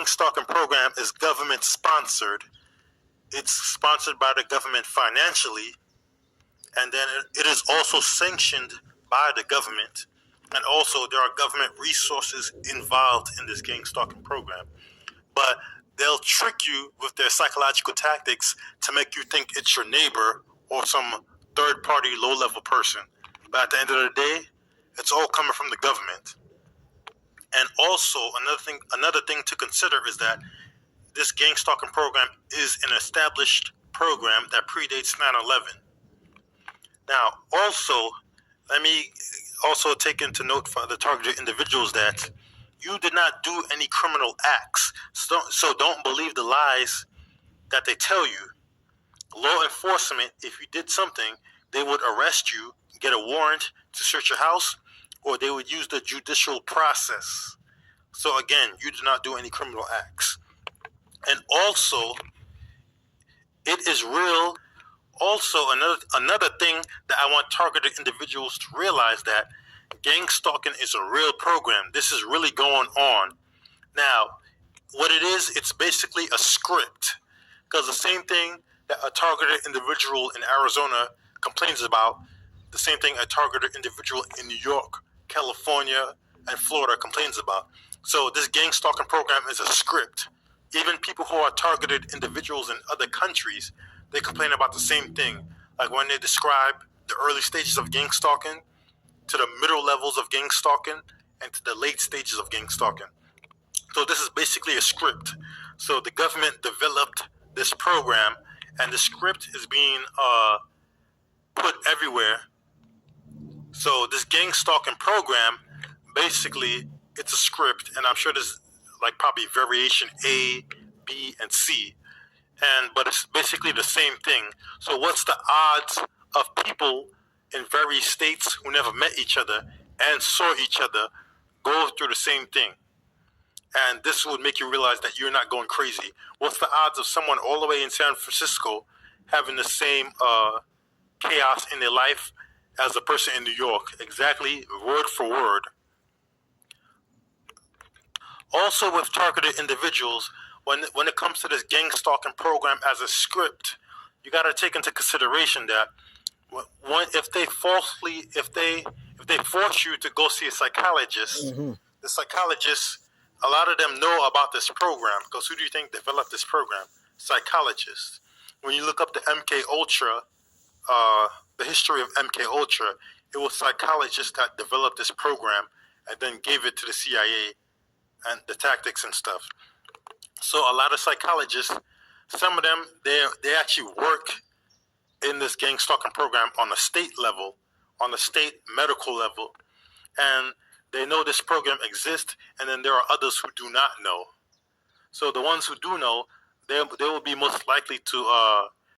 gang stalking program is government sponsored. It's sponsored by the government financially, and then it is also sanctioned by the government. And also, there are government resources involved in this gang stalking program. But they'll trick you with their psychological tactics to make you think it's your neighbor or some third-party low-level person. But at the end of the day, it's all coming from the government. And also, another thing to consider is that this gang stalking program is an established program that predates 9/11. Now, also, let me also take into note for the targeted individuals that you did not do any criminal acts. So don't believe the lies that they tell you. Law enforcement, if you did something, they would arrest you, get a warrant to search your house, or they would use the judicial process. So again, you did not do any criminal acts. And also, it is real. Also, another thing that I want targeted individuals to realize that gang stalking is a real program. This is really going on. Now, what it is, it's basically a script. Because the same thing that a targeted individual in Arizona complains about, the same thing a targeted individual in New York, California, and Florida complains about. So this gang stalking program is a script. Even people who are targeted individuals in other countries, they complain about the same thing. Like when they describe the early stages of gang stalking, to the middle levels of gang stalking, and to the late stages of gang stalking. So this is basically a script. So the government developed this program, and the script is being put everywhere. So this gang stalking program, basically, it's a script, and I'm sure there's like probably variation A, B, and C, but it's basically the same thing. So what's the odds of people in various states who never met each other and saw each other go through the same thing? And this would make you realize that you're not going crazy. What's the odds of someone all the way in San Francisco having the same chaos in their life as a person in New York? Exactly, word for word. Also, with targeted individuals, when it comes to this gang stalking program as a script, you got to take into consideration that if they force you to go see a psychologist, the psychologist, a lot of them know about this program, because who do you think developed this program? Psychologists. When you look up the MK Ultra, the history of MK Ultra, it was psychologists that developed this program and then gave it to the CIA and the tactics and stuff. So a lot of psychologists, some of them, they actually work in this gang stalking program on the state level, on the state medical level, and they know this program exists, and then there are others who do not know. So the ones who do know, they will be most likely to